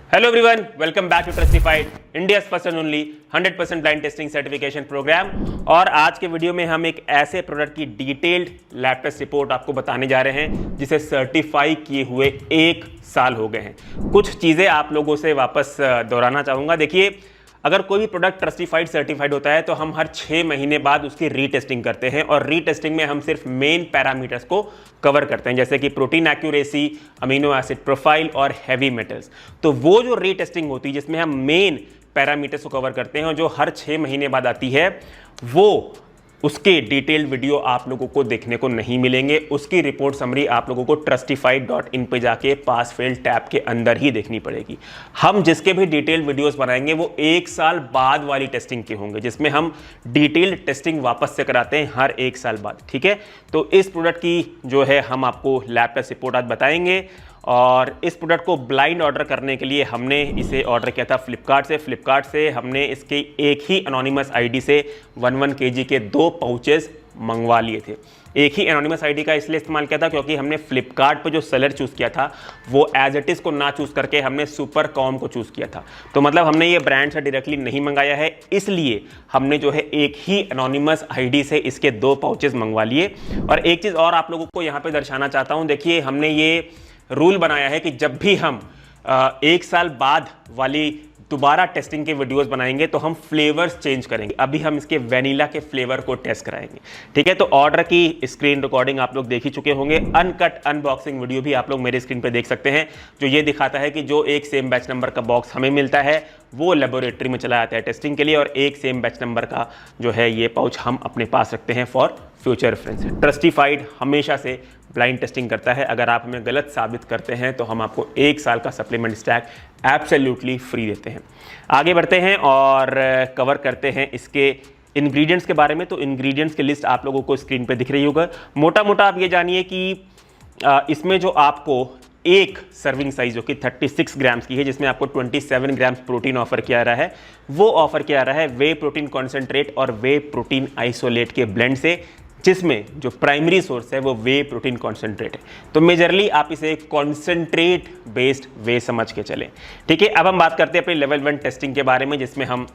Hello everyone, welcome back to Trustified, India's first and only 100% blind testing certification program. और आज के video में हम एक ऐसे प्रोडक्ट की डिटेल्ड लैब टेस्ट रिपोर्ट आपको बताने जा रहे हैं जिसे सर्टिफाई किए हुए 1 साल हो गए हैं। कुछ चीज़ें आप लोगों से वापस दोहराना चाहूँगा। देखिए, अगर कोई भी प्रोडक्ट ट्रस्टिफाइड सर्टिफाइड होता है तो हम हर 6 महीने बाद उसकी रीटेस्टिंग करते हैं, और रीटेस्टिंग में हम सिर्फ मेन पैरामीटर्स को कवर करते हैं, जैसे कि protein accuracy, amino acid profile और हैवी मेटल्स। तो वो जो रीटेस्टिंग होती है जिसमें हम मेन पैरामीटर्स को कवर करते हैं और जो हर 6 महीने बाद आती है, वो उसके डिटेल्ड वीडियो आप लोगों को देखने को नहीं मिलेंगे। उसकी रिपोर्ट समरी आप लोगों को trustify.in पे जाके पास फेल टैब के अंदर ही देखनी पड़ेगी। हम जिसके भी डिटेल्ड वीडियोस बनाएंगे वो 1 साल बाद वाली टेस्टिंग के होंगे, जिसमें हम डिटेल्ड टेस्टिंग वापस से कराते हैं हर 1 साल बाद। ठीक है, तो इस प्रोडक्ट की जो है हम आपको लैब टेस्ट रिपोर्ट आज बताएंगे। और इस प्रोडक्ट को ब्लाइंड ऑर्डर करने के लिए हमने इसे ऑर्डर किया था फ्लिपकार्ट से हमने इसके एक ही एनोनिमस आईडी से 1 kg के 2 पाउचेस मंगवा लिए थे। एक ही एनोनिमस आईडी का इसलिए इस्तेमाल किया था क्योंकि हमने फ्लिपकार्ट पर जो सेलर चूज़ किया था वो एज इट इज़ को ना चूज़ करके हमने सुपर कॉम को चूज़ किया था। तो मतलब हमने ये ब्रांड से डायरेक्टली नहीं मंगाया है, इसलिए हमने जो है एक ही एनोनिमस आईडी से इसके 2 पाउचेस मंगवा लिए। और एक चीज़ और आप लोगों को यहाँ पर दर्शाना चाहता हूँ। देखिए, हमने ये रूल बनाया है कि जब भी हम 1 साल बाद वाली दोबारा टेस्टिंग के वीडियोस बनाएंगे तो हम फ्लेवर्स चेंज करेंगे। अभी हम इसके वेनिला के फ्लेवर को टेस्ट कराएंगे। ठीक है, तो ऑर्डर की स्क्रीन रिकॉर्डिंग आप लोग देख ही चुके होंगे। अनकट अनबॉक्सिंग वीडियो भी आप लोग मेरे स्क्रीन पे देख सकते हैं, जो ये दिखाता है कि जो एक सेम बैच नंबर का बॉक्स हमें मिलता है वो लेबोरेटरी में चला जाता है टेस्टिंग के लिए, और एक सेम बैच नंबर का जो है ये पाउच हम अपने पास रखते हैं फॉर फ्यूचर रेफरेंस। ट्रस्टिफाइड हमेशा से ब्लाइंड टेस्टिंग करता है। अगर आप हमें गलत साबित करते हैं तो हम आपको 1 साल का सप्लीमेंट स्टैक एब्सोल्युटली फ्री देते हैं। आगे बढ़ते हैं और कवर करते हैं इसके इंग्रेडिएंट्स के बारे में। तो इंग्रेडिएंट्स की लिस्ट आप लोगों को स्क्रीन पे दिख रही होगा। मोटा मोटा आप ये जानिए कि इसमें जो आपको एक सर्विंग साइज जो कि 36 ग्राम्स की है, जिसमें आपको 27 ग्राम्स प्रोटीन ऑफर किया रहा है, वो ऑफर किया रहा है वे प्रोटीन कॉन्सेंट्रेट और वे प्रोटीन आइसोलेट के ब्लेंड से, जिसमें जो प्राइमरी सोर्स है वो वे प्रोटीन कॉन्सेंट्रेट है। तो मेजरली आप इसे कॉन्सेंट्रेट बेस्ड वे समझ के चलें। ठीक है, अब हम बात करते हैं अपनी लेवल 1 टेस्टिंग के बारे में, जिसमें हम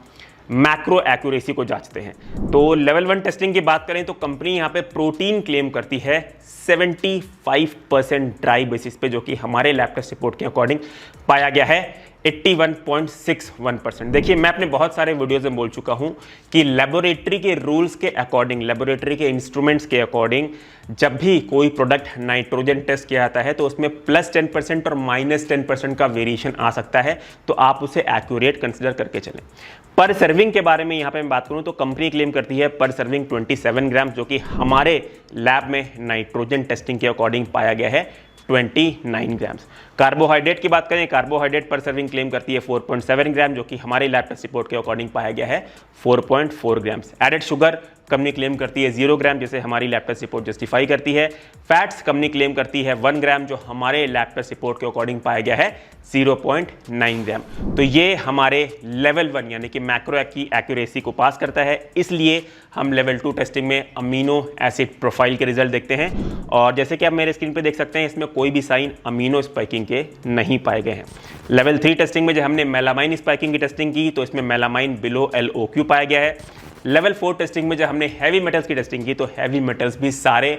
मैक्रो एक्यूरेसी को जांचते हैं। तो लेवल 1 टेस्टिंग की बात करें तो कंपनी यहाँ पे प्रोटीन क्लेम करती है 75% ड्राई बेसिस पे, जो कि हमारे लैब टेस्ट रिपोर्ट के अकॉर्डिंग पाया गया है 81.61%। देखिए, मैं अपने बहुत सारे वीडियोस में बोल चुका हूं कि लेबोरेटरी के रूल्स के अकॉर्डिंग, लेबोरेटरी के इंस्ट्रूमेंट्स के अकॉर्डिंग जब भी कोई प्रोडक्ट नाइट्रोजन टेस्ट किया जाता है तो उसमें +10% और -10% का वेरिएशन आ सकता है। तो आप उसे एक्यूरेट कंसिडर करके चलें। पर सर्विंग के बारे में यहाँ पे मैं बात करूँ तो कंपनी क्लेम करती है पर सर्विंग 27 ग्राम, जो कि हमारे लैब में नाइट्रोजन टेस्टिंग के अकॉर्डिंग पाया गया है 29 ग्राम्स। कार्बोहाइड्रेट की बात करें, कार्बोहाइड्रेट पर सर्विंग क्लेम करती है 4.7 ग्राम, जो कि हमारे लैब टेस्ट रिपोर्ट के अकॉर्डिंग पाया गया है 4.4 grams. Added sugar company claim करती है 0 ग्राम, जिसे हमारी लैब टेस्ट रिपोर्ट जस्टिफाई करती है। फैट्स कंपनी क्लेम करती है 1 ग्राम, जो हमारे लैब टेस्ट रिपोर्ट के अकॉर्डिंग पाया गया है 0.9 ग्राम। तो ये हमारे लेवल 1 यानी कि मैक्रो की एक्यूरेसी को पास करता है। इसलिए हम लेवल 2 टेस्टिंग में अमीनो एसिड प्रोफाइल के रिजल्ट देखते हैं, और जैसे कि आप मेरे स्क्रीन पे देख सकते हैं इसमें कोई भी साइन अमीनो स्पाइकिंग के नहीं पाए गए हैं। लेवल 3 टेस्टिंग में जब हमने मेलामाइन स्पाइकिंग की टेस्टिंग की तो इसमें मेलामाइन बिलो LOQ पाया गया है। लेवल 4 टेस्टिंग में जब हमने हैवी मेटल्स की टेस्टिंग की तो हैवी मेटल्स भी सारे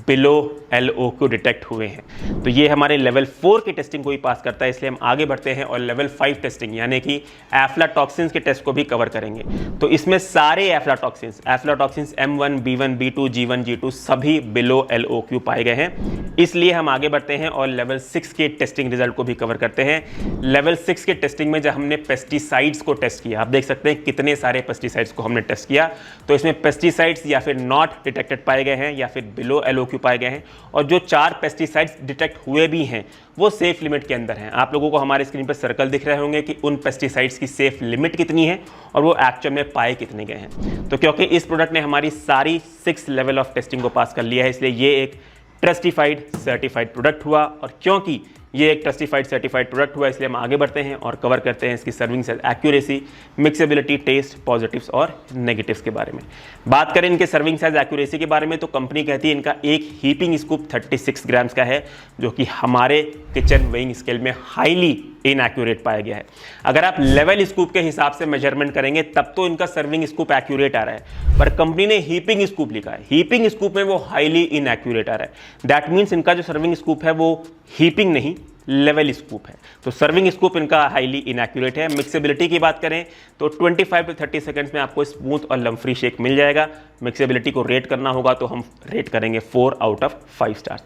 बिलो LOQ डिटेक्ट हुए हैं। तो ये हमारे लेवल 4 की टेस्टिंग को ही पास करता है। इसलिए हम आगे बढ़ते हैं और लेवल 5 टेस्टिंग यानी कि एफ्लाटॉक्सिन्स के टेस्ट को भी कवर करेंगे। तो इसमें सारे aflatoxins M1, B1, B2, G1, G2 सभी बिलो LOQ पाए गए हैं। इसलिए हम आगे बढ़ते हैं और लेवल 6 के टेस्टिंग रिजल्ट को भी कवर करते हैं। लेवल 6 के टेस्टिंग में जब हमने पेस्टिसाइड्स को टेस्ट किया, आप देख सकते हैं कितने सारे पेस्टिसाइड्स को हमने टेस्ट किया। तो इसमें पेस्टिसाइड्स या फिर नॉट डिटेक्टेड पाए गए हैं या फिर बिलो LOQ पाए गए हैं, और जो 4 पेस्टिसाइड्स डिटेक्ट हुए भी हैं वो सेफ लिमिट के अंदर हैं। आप लोगों को हमारे स्क्रीन पर सर्कल दिख रहे होंगे कि उन पेस्टिसाइड्स की सेफ लिमिट कितनी है और वो एक्चुअल में पाए कितने गए हैं। तो क्योंकि इस प्रोडक्ट ने हमारी सारी 6 लेवल ऑफ टेस्टिंग को पास कर लिया है, इसलिए ये एक ट्रस्टिफाइड सर्टिफाइड प्रोडक्ट हुआ। और क्योंकि ये एक ट्रस्टिफाइड सर्टिफाइड प्रोडक्ट हुआ इसलिए हम आगे बढ़ते हैं और कवर करते हैं इसकी serving size accuracy, mixability, taste, positives और नेगेटिव्स के बारे में। बात करें इनके सर्विंग साइज एक्यूरेसी के बारे में तो कंपनी कहती है इनका एक हीपिंग स्कूप 36 ग्राम्स का है, जो कि हमारे किचन वेइंग स्केल में हाईली इनएक्यूरेट पाया गया है। अगर आप लेवल स्कूप के हिसाब से मेजरमेंट करेंगे तब तो इनका सर्विंग स्कूप एक्यूरेट आ रहा है, पर कंपनी ने हीपिंग स्कूप लिखा है, हीपिंग स्कूप में वो हाईली इनएक्यूरेट आ रहा है। दैट मीन्स इनका जो सर्विंग स्कूप है वो हीपिंग नहीं लेवल स्कूप है, तो सर्विंग स्कूप इनका हाईली इनएक्यूरेट है। मिक्सेबिलिटी की बात करें तो 25 से 30 सेकंड्स में आपको स्मूथ और लम फ्री शेक मिल जाएगा। मिक्सेबिलिटी को रेट करना होगा तो हम रेट करेंगे 4 आउट ऑफ 5 स्टार्स।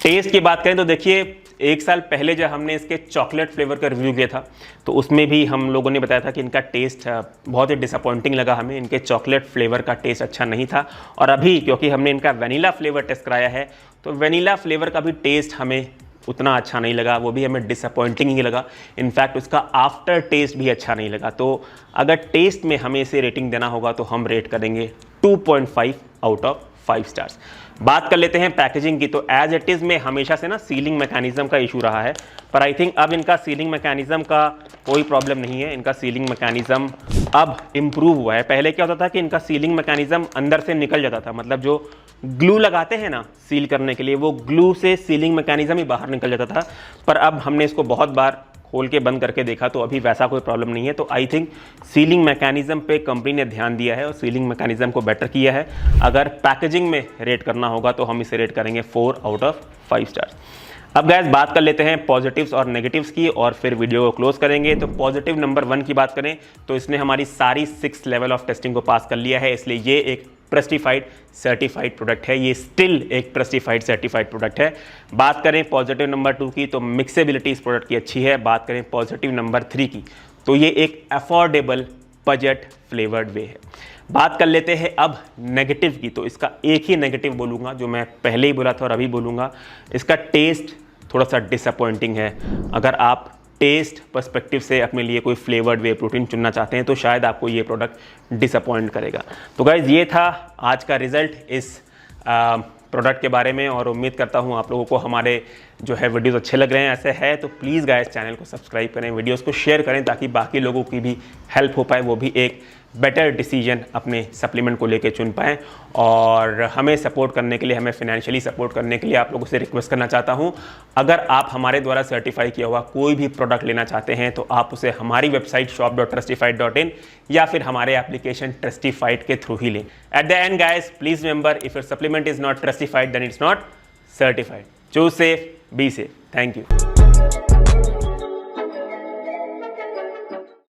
टेस्ट की बात करें तो देखिए, 1 साल पहले जब हमने इसके चॉकलेट फ्लेवर का रिव्यू किया था तो उसमें भी हम लोगों ने बताया था कि इनका टेस्ट बहुत ही डिसअपॉइंटिंग लगा हमें, इनके चॉकलेट फ्लेवर का टेस्ट अच्छा नहीं था। और अभी क्योंकि हमने इनका वेनिला फ्लेवर टेस्ट कराया है तो वेनिला फ्लेवर का भी टेस्ट हमें उतना अच्छा नहीं लगा, वो भी हमें डिसअपॉइंटिंग ही लगा। इनफैक्ट उसका आफ्टर टेस्ट भी अच्छा नहीं लगा। तो अगर टेस्ट में हमें इसे रेटिंग देना होगा तो हम रेट करेंगे 2.5 आउट ऑफ 5 स्टार्स। बात कर लेते हैं पैकेजिंग की, तो एज इट इज़ में हमेशा से ना सीलिंग मैकेनिज्म का इशू रहा है, पर आई थिंक अब इनका सीलिंग मैकेनिज्म का कोई प्रॉब्लम नहीं है। इनका सीलिंग मैकेनिज्म अब इम्प्रूव हुआ है। पहले क्या होता था कि इनका सीलिंग मैकेनिज्म अंदर से निकल जाता था, मतलब जो ग्लू लगाते हैं ना सील करने के लिए, वो ग्लू से सीलिंग मैकेनिज्म ही बाहर निकल जाता था। पर अब हमने इसको बहुत बार खोल के बंद करके देखा तो अभी वैसा कोई प्रॉब्लम नहीं है। तो आई थिंक सीलिंग मैकेनिज्म पे कंपनी ने ध्यान दिया है और सीलिंग मैकेनिज्म को बेटर किया है। अगर पैकेजिंग में रेट करना होगा तो हम इसे रेट करेंगे 4 आउट ऑफ 5 स्टार्स। अब गाइस बात कर लेते हैं पॉजिटिव्स और नेगेटिव्स की और फिर वीडियो को क्लोज करेंगे। तो पॉजिटिव नंबर 1 की बात करें तो इसने हमारी सारी 6 लेवल ऑफ टेस्टिंग को पास कर लिया है, इसलिए ये एक ट्रस्टिफाइड सर्टिफाइड प्रोडक्ट है, ये स्टिल एक ट्रस्टिफाइड सर्टिफाइड प्रोडक्ट है। बात करें पॉजिटिव नंबर 2 की तो मिक्सेबिलिटी इस प्रोडक्ट की अच्छी है। बात करें पॉजिटिव नंबर 3 की तो ये एक अफोर्डेबल बजट फ्लेवर्ड वे है। बात कर लेते हैं अब नेगेटिव की, तो इसका एक ही नेगेटिव बोलूँगा जो मैं पहले ही बोला था और अभी बोलूँगा, इसका टेस्ट थोड़ा सा डिसअपॉइंटिंग है। अगर आप टेस्ट पर्सपेक्टिव से अपने लिए कोई फ्लेवर्ड वे प्रोटीन चुनना चाहते हैं तो शायद आपको ये प्रोडक्ट डिसअपॉइंट करेगा। तो गाइज़ ये था आज का रिजल्ट इस प्रोडक्ट के बारे में, और उम्मीद करता हूँ आप लोगों को हमारे जो है वीडियोस अच्छे लग रहे हैं। ऐसे है तो प्लीज़ गाइस चैनल को सब्सक्राइब करें, वीडियोस को शेयर करें ताकि बाकी लोगों की भी हेल्प हो पाए, वो भी एक बेटर डिसीजन अपने सप्लीमेंट को लेके चुन पाएँ। और हमें सपोर्ट करने के लिए, हमें फाइनेंशियली सपोर्ट करने के लिए आप लोगों से रिक्वेस्ट करना चाहता हूँ, अगर आप हमारे द्वारा सर्टिफाई किया हुआ कोई भी प्रोडक्ट लेना चाहते हैं तो आप उसे हमारी वेबसाइट shop.trustified.in या फिर हमारे एप्लीकेशन ट्रस्टिफाइड के थ्रू ही लें। At the end guys please remember, if your supplement is not Trustified then it's not certified. Choose safe, be safe. Thank you.